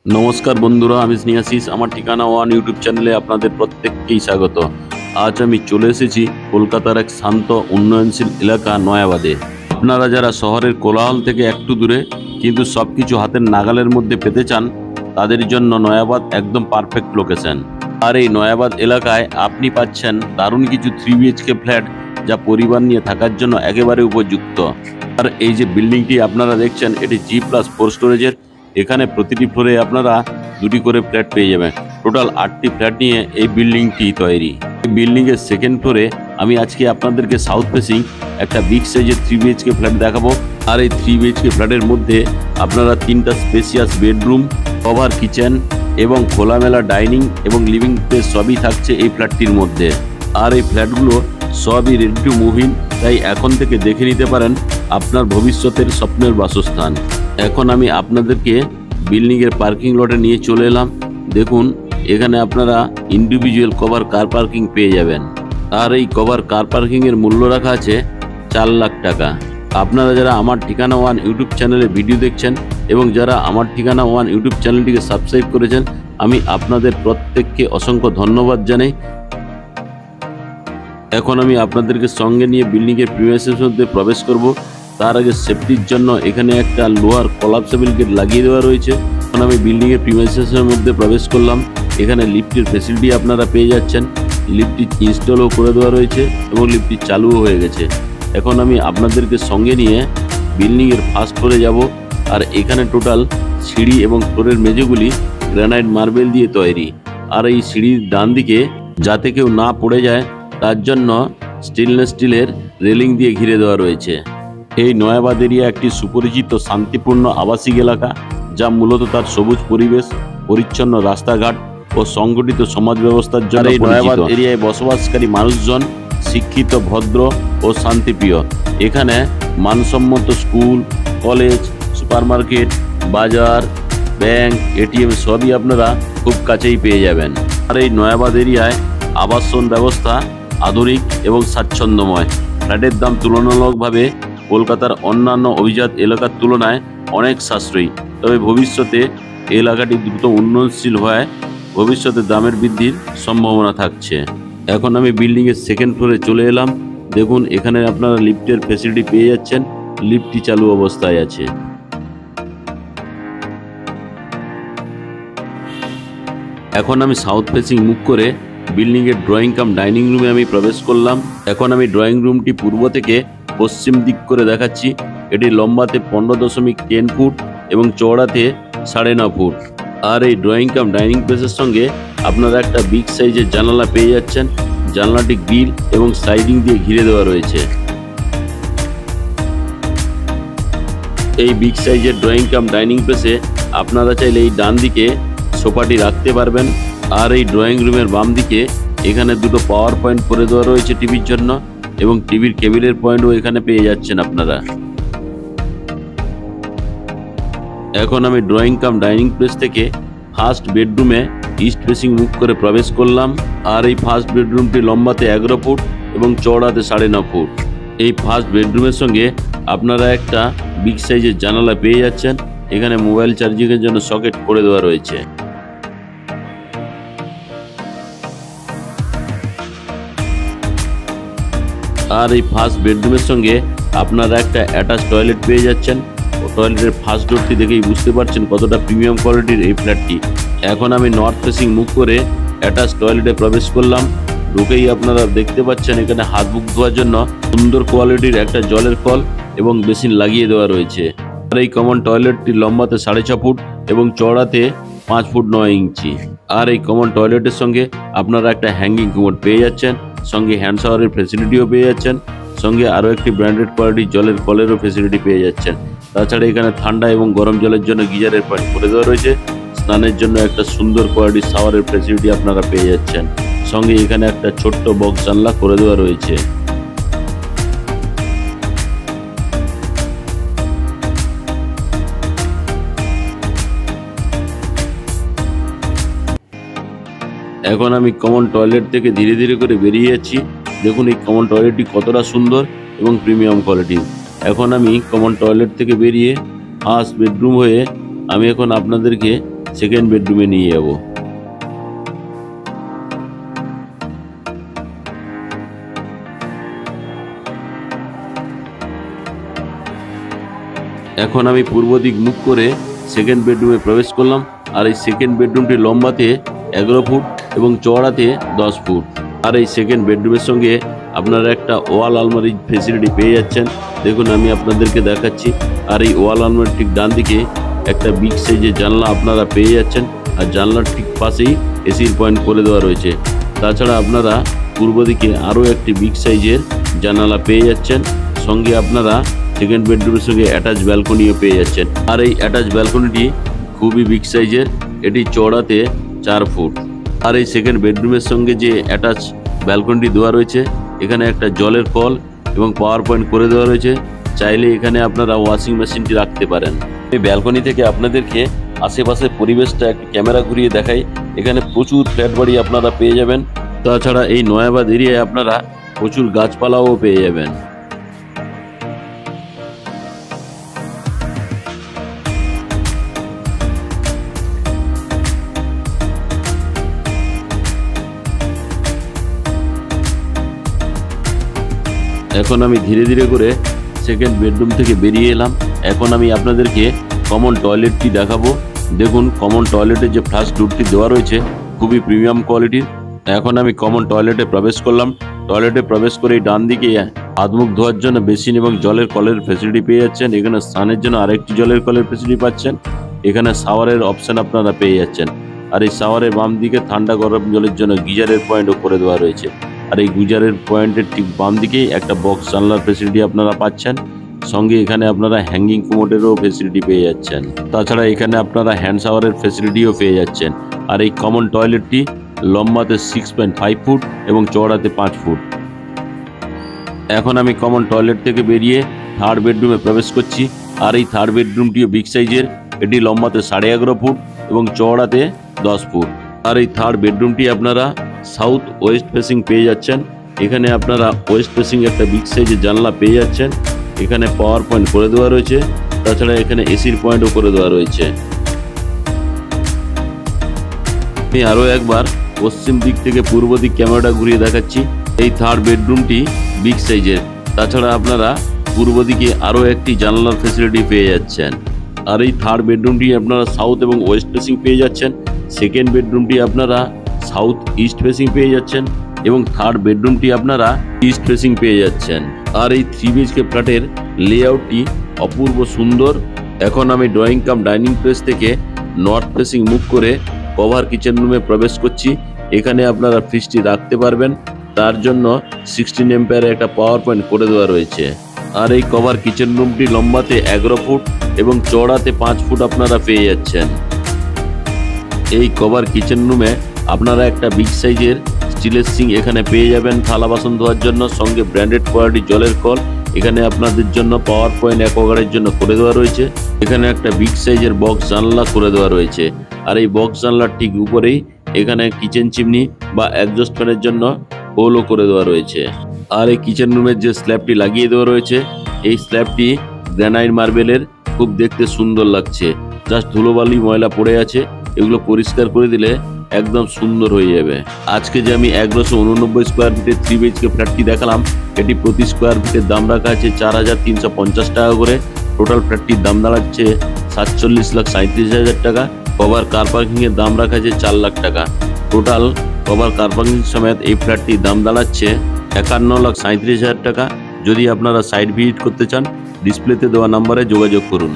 নমস্কার বন্ধুরা, আমি স্নেহাশিস। আমার ঠিকানা ওয়ান ইউটিউব চ্যানেলে আপনাদের প্রত্যেককেই স্বাগত। আজ আমি চলে এসেছি কলকাতার এক শান্ত উন্নয়নশীল এলাকা নয়াবাদে। আপনারা যারা শহরের কোলাহল থেকে একটু দূরে কিন্তু সবকিছু হাতের নাগালের মধ্যে পেতে চান, তাদের জন্য নয়াবাদ একদম পারফেক্ট লোকেশন। আর এই নয়াবাদ এলাকায় আপনি পাচ্ছেন দারুণ কিছু 3 BHK ফ্ল্যাট, যা পরিবার নিয়ে থাকার জন্য একেবারে উপযুক্ত। আর এই যে বিল্ডিংটি আপনারা দেখছেন, এটি G+4 স্টোরেজের। এখানে প্রতিটি ফ্লোরে আপনারা 2টি করে ফ্ল্যাট পেয়ে যাবেন। টোটাল 8টি ফ্ল্যাট নিয়ে এই বিল্ডিংটি তৈরি। এই বিল্ডিংয়ের সেকেন্ড ফ্লোরে আমি আজকে আপনাদেরকে সাউথ ফেসিং একটা বিগ সাইজের 3 BHK ফ্ল্যাট দেখাবো। আর এই 3 BHK ফ্ল্যাটের মধ্যে আপনারা 3টা স্পেসিয়াস বেডরুম, কভার কিচেন এবং খোলামেলা ডাইনিং এবং লিভিং স্পেস সবই থাকছে এই ফ্ল্যাটটির মধ্যে। আর এই ফ্ল্যাটগুলো সবই রেডি টু মুভ ইন, তাই এখন থেকে দেখে নিতে পারেন আপনার ভবিষ্যতের স্বপ্নের বাসস্থান। এখন আমি আপনাদেরকে বিল্ডিংয়ের পার্কিং লটে নিয়ে চলে এলাম। দেখুন, এখানে আপনারা ইন্ডিভিজুয়াল কভার কার পার্কিং পেয়ে যাবেন। আর এই কভার কার পার্কিংয়ের মূল্য রাখা আছে 4 লাখ টাকা। আপনারা যারা আমার ঠিকানা ওয়ান ইউটিউব চ্যানেলে ভিডিও দেখছেন এবং যারা আমার ঠিকানা ওয়ান ইউটিউব চ্যানেলটিকে সাবস্ক্রাইব করেছেন, আমি আপনাদের প্রত্যেককে অসংখ্য ধন্যবাদ জানাই। এখন আমি আপনাদেরকে সঙ্গে নিয়ে বিল্ডিংয়ের প্রিমাইসের মধ্যে প্রবেশ করব। তার আগে সেফটির জন্য এখানে একটা লোহার কলাপসেবল গেট লাগিয়ে দেওয়া রয়েছে। এখন আমি বিল্ডিংয়ের প্রিমাইসের মধ্যে প্রবেশ করলাম। এখানে লিফটের ফ্যাসিলিটি আপনারা পেয়ে যাচ্ছেন। লিফটটি ইনস্টলও করে দেওয়া রয়েছে এবং লিফটটি চালুও হয়ে গেছে। এখন আমি আপনাদেরকে সঙ্গে নিয়ে বিল্ডিংয়ের ফার্স্ট ফ্লোরে যাব। আর এখানে টোটাল সিঁড়ি এবং ফ্লোরের মেঝেগুলি গ্রানাইট মার্বেল দিয়ে তৈরি। আর এই সিঁড়ির ডান দিকে যাতে কেউ না পড়ে যায় তার জন্য স্টেনলেস স্টিলের রেলিং দিয়ে ঘিরে দেওয়া রয়েছে। এই নয়াবাদ এরিয়া একটি সুপরিচিত শান্তিপূর্ণ আবাসিক এলাকা, যা মূলত তার সবুজ পরিবেশ, পরিচ্ছন্ন রাস্তাঘাট ও সংগঠিত সমাজ ব্যবস্থার জন্য পরিচিত। নয়াবাদ এরিয়ায় বসবাসকারী মানুষজন শিক্ষিত, ভদ্র ও শান্তিপ্রিয়। এখানে মানসম্মত স্কুল, কলেজ, সুপারমার্কেট, বাজার, ব্যাংক, এটিএম সবই আপনারা খুব কাছেই পেয়ে যাবেন। আর এই নয়াবাদ এরিয়ায় আবাসন ব্যবস্থা আধুনিক এবং স্বাচ্ছন্দ্যময়। ফ্ল্যাটের দাম তুলনামূলকভাবে কলকাতার অন্যান্য অভিজাত এলাকার তুলনায় অনেক সাশ্রয়ী। তবে ভবিষ্যতে এলাকাটি দ্রুত উন্নয়নশীল হওয়ায় ভবিষ্যতে দামের বৃদ্ধির সম্ভাবনা থাকছে। এখন আমি বিল্ডিংয়ের সেকেন্ড ফ্লোরে চলে এলাম। দেখুন, এখানে আপনারা লিফটের ফ্যাসিলিটি পেয়ে যাচ্ছেন। লিফটটি চালু অবস্থায় আছে। এখন আমি সাউথ ফেসিং মুখ করে বিল্ডিংয়ের ড্রয়িং কাম ডাইনিং রুমে আমি প্রবেশ করলাম। এখন আমি ড্রয়িং রুমটি পূর্ব থেকে পশ্চিম দিক করে দেখাচ্ছি। এটি লম্বাতে 15.10 ফুট এবং চওড়াতে 9.5 ফুট। আর এই ড্রয়িং কাম ডাইনিং প্লেসের সঙ্গে আপনারা একটা বিগ সাইজের জানালা পেয়ে যাচ্ছেন। জানালাটি গ্রিল এবং সাইডিং দিয়ে ঘিরে দেওয়া রয়েছে। এই বিগ সাইজের ড্রয়িং কাম ডাইনিং প্লেসে আপনারা চাইলে এই ডান দিকে সোফাটি রাখতে পারবেন। আর এই ড্রয়িং রুমের বাম দিকে এখানে দুটো পাওয়ার পয়েন্ট করে দেওয়া রয়েছে টিভির জন্য, এবং টিভির কেবিলের পয়েন্টও এখানে পেয়ে যাচ্ছেন আপনারা। এখন আমি ড্রয়িং কাম ডাইনিং প্লেস থেকে ফার্স্ট বেডরুমে ইস্ট ফেসিং মুখ করে প্রবেশ করলাম। আর এই ফার্স্ট বেডরুমটি লম্বাতে 11 ফুট এবং চওড়াতে 9.5 ফুট। এই ফার্স্ট বেডরুমের সঙ্গে আপনারা একটা বিগ সাইজের জানালা পেয়ে যাচ্ছেন। এখানে মোবাইল চার্জিংয়ের জন্য সকেট করে দেওয়া রয়েছে। আর এই ফার্স্ট বেডরুমের সঙ্গে আপনারা একটা অ্যাটাচ টয়লেট পেয়ে যাচ্ছেন। টয়লেটের ফার্স্ট ডোরটি দেখেই বুঝতে পারছেন কতটা প্রিমিয়াম কোয়ালিটির এই ফ্ল্যাটটি। এখন আমি নর্থ ফেসিং মুখ করে অ্যাটাচ টয়লেটে প্রবেশ করলাম। ঢুকেই আপনারা দেখতে পাচ্ছেন এখানে হাত মুখ ধোয়ার জন্য সুন্দর কোয়ালিটির একটা জলের কল এবং বেসিন লাগিয়ে দেওয়া রয়েছে। আর এই কমন টয়লেটটি লম্বাতে 6.5 ফুট এবং চওড়াতে 5 ফুট 9 ইঞ্চি। আর এই কমন টয়লেটের সঙ্গে আপনারা একটা হ্যাঙ্গিং কমোড পেয়ে যাচ্ছেন, সঙ্গে হ্যান্ড শাওয়ারের ফ্যাসিলিটিও পেয়ে যাচ্ছেন, সঙ্গে আরও একটি ব্র্যান্ডেড কোয়ালিটির জলের কলেরও ফ্যাসিলিটি পেয়ে যাচ্ছেন। তাছাড়া এখানে ঠান্ডা এবং গরম জলের জন্য গিজারের পয়েন্ট করে দেওয়া রয়েছে। স্নানের জন্য একটা সুন্দর কোয়ালিটির শাওয়ারের ফ্যাসিলিটি আপনারা পেয়ে যাচ্ছেন। সঙ্গে এখানে একটা ছোট্ট বক্স জানলা করে দেওয়া রয়েছে। এখন আমি কমন টয়লেট থেকে ধীরে ধীরে করে বেরিয়ে যাচ্ছি। দেখুন এই কমন টয়লেটটি কতটা সুন্দর এবং প্রিমিয়াম কোয়ালিটির। এখন আমি কমন টয়লেট থেকে বেরিয়ে ফার্স্ট বেডরুম হয়ে আমি এখন আপনাদেরকে সেকেন্ড বেডরুমে নিয়ে যাব। এখন আমি পূর্ব দিক মুখ করে সেকেন্ড বেডরুমে প্রবেশ করলাম। আর এই সেকেন্ড বেডরুমটি লম্বাতে 11 ফুট এবং চওড়াতে 10 ফুট। আর এই সেকেন্ড বেডরুমের সঙ্গে আপনারা একটা ওয়াল আলমারি ফেসিলিটি পেয়ে যাচ্ছেন। দেখুন আমি আপনাদেরকে দেখাচ্ছি। আর এই ওয়াল আলমারির ঠিক ডান দিকে একটা বিগ সাইজের জানলা আপনারা পেয়ে যাচ্ছেন। আর জানলার ঠিক পাশেই এসির পয়েন্ট করে দেওয়া রয়েছে। তাছাড়া আপনারা পূর্ব দিকে আরও একটি বিগ সাইজের জানালা পেয়ে যাচ্ছেন। সঙ্গে আপনারা সেকেন্ড বেডরুমের সঙ্গে অ্যাটাচ ব্যালকনিও পেয়ে যাচ্ছেন। আর এই অ্যাটাচ ব্যালকনিটি খুবই বিগ সাইজের, এটি চওড়াতে 4 ফুট। আর এই সেকেন্ড বেডরুমের সঙ্গে যে অ্যাটাচ ব্যালকনিটি দেওয়া রয়েছে, এখানে একটা জলের কল এবং পাওয়ার পয়েন্ট করে দেওয়া রয়েছে। চাইলে এখানে আপনারা ওয়াশিং মেশিনটি রাখতে পারেন। এই ব্যালকনি থেকে আপনাদেরকে আশেপাশের পরিবেশটা একটি ক্যামেরা ঘুরিয়ে দেখাই। এখানে প্রচুর ফ্ল্যাট বাড়ি আপনারা পেয়ে যাবেন। তাছাড়া এই নয়াবাদ এরিয়ায় আপনারা প্রচুর গাছপালাও পেয়ে যাবেন। এখন আমি ধীরে ধীরে করে সেকেন্ড বেডরুম থেকে বেরিয়ে এলাম। এখন আমি আপনাদেরকে কমন টয়লেটটি দেখাবো। দেখুন কমন টয়লেটের যে ফ্লাশ ডোরটি দেওয়া রয়েছে খুবই প্রিমিয়াম কোয়ালিটির। এখন আমি কমন টয়লেটে প্রবেশ করলাম। টয়লেটে প্রবেশ করে ডান দিকে হাত মুখ ধোয়ার জন্য বেসিন এবং জলের কলের ফেসিলিটি পেয়ে যাচ্ছেন। এখানে স্নানের জন্য আরেকটি জলের কলের ফেসিলিটি পাচ্ছেন। এখানে শাওয়ারের অপশন আপনারা পেয়ে যাচ্ছেন। আর এই শাওয়ারের বাম দিকে ঠান্ডা গরম জলের জন্য গিজারের পয়েন্টও করে দেওয়া রয়েছে। আর এই গিজারের পয়েন্টের ঠিক বাম দিকেই একটা বক্স জানলার ফেসিলিটি আপনারা পাচ্ছেন। সঙ্গে এখানে আপনারা হ্যাঙ্গিং কমোডেরও ফেসিলিটি পেয়ে যাচ্ছেন। তাছাড়া এখানে আপনারা হ্যান্ড শাওয়ারের ফেসিলিটিও পেয়ে যাচ্ছেন। আর এই কমন টয়লেটটি লম্বাতে 6.5 ফুট এবং চওড়াতে 5 ফুট। এখন আমি কমন টয়লেট থেকে বেরিয়ে থার্ড বেডরুমে প্রবেশ করছি। আর এই থার্ড বেডরুমটিও বিগ সাইজের, এটি লম্বাতে 11.5 ফুট এবং চওড়াতে 10 ফুট। আর এই থার্ড বেডরুমটি আপনারা সাউথ ওয়েস্ট ফেসিং পেয়ে যাচ্ছেন। এখানে আপনারা ওয়েস্ট ফেসিং একটা বিগ সাইজের জানলা পেয়ে যাচ্ছেন। এখানে পাওয়ার পয়েন্ট করে দেওয়া রয়েছে। তাছাড়া এখানে এসির পয়েন্টও করে দেওয়া রয়েছে। আমি আরও একবার পশ্চিম দিক থেকে পূর্ব দিক ক্যামেরাটা ঘুরিয়ে দেখাচ্ছি। এই থার্ড বেডরুমটি বিগ সাইজের। তাছাড়া আপনারা পূর্ব দিকে আরও একটি জানালার ফেসিলিটি পেয়ে যাচ্ছেন। আর এই থার্ড বেডরুমটি আপনারা সাউথ এবং ওয়েস্ট ফেসিং পেয়ে যাচ্ছেন। সেকেন্ড বেডরুমটি আপনারা সাউথ ইস্ট ফেসিং পেয়ে যাচ্ছেন এবং থার্ড বেডরুমটি আপনারা ইস্ট ফেসিং পেয়ে যাচ্ছেন। আর এই 3 BHK ফ্ল্যাটের লেআউটটি অপূর্ব সুন্দর। এখন আমি ড্রয়িং কাম ডাইনিং প্লেস থেকে নর্থ ফেসিং মুভ করে কভার কিচেন রুমে প্রবেশ করছি। এখানে আপনারা ফ্রিজটি রাখতে পারবেন। তার জন্য 16 এম্পিয়ারের একটা পাওয়ার পয়েন্ট করে দেওয়া রয়েছে। আর এই কভার কিচেন রুমটি লম্বাতে 11 ফুট এবং চওড়াতে 5 ফুট আপনারা পেয়ে যাচ্ছেন। এই কভার কিচেন রুমে আপনারা একটা বিগ সাইজের স্টিলের সিঙ্ক এখানে পেয়ে যাবেন থালা বাসন ধোয়ার জন্য। সঙ্গে ব্র্যান্ডেড কোয়ালিটি জলের কল এখানে আপনাদের জন্য পাওয়ার পয়েন্ট অ্যাকোয়াগার্ডের জন্য করে দেওয়া রয়েছে। এখানে একটা বিগ সাইজের বক্স জানলা করে দেওয়া রয়েছে। আর এই বক্স জানলার ঠিক উপরেই এখানে কিচেন চিমনি বা এক্সস্ট ফ্যানের জন্য হোলও করে দেওয়া রয়েছে। আর এই কিচেন রুমের যে স্ল্যাবটি লাগিয়ে দেওয়া রয়েছে, এই স্ল্যাবটি গ্রানাইট মার্বেলের, খুব দেখতে সুন্দর লাগছে। জাস্ট ধুলোবালি ময়লা পড়ে আছে, এগুলো পরিষ্কার করে দিলে একদম সুন্দর হয়ে যাবে। আজকে যে আমি 1189 স্কোয়ার ফিটের 3 BHK ফ্ল্যাটটি দেখালাম, এটি প্রতি স্কোয়ার ফিটের দাম রাখা আছে 4,350 টাকা করে। টোটাল ফ্ল্যাটটির দাম দাঁড়াচ্ছে 47,37,000 টাকা। কভার কার পার্কিংয়ের দাম রাখা আছে 4 লাখ টাকা। টোটাল কভার কার পার্কিং সমেত এই ফ্ল্যাটটির দাম দাঁড়াচ্ছে 51,37,000 টাকা। যদি আপনারা সাইট ভিজিট করতে চান, ডিসপ্লেতে দেওয়া নাম্বারে যোগাযোগ করুন।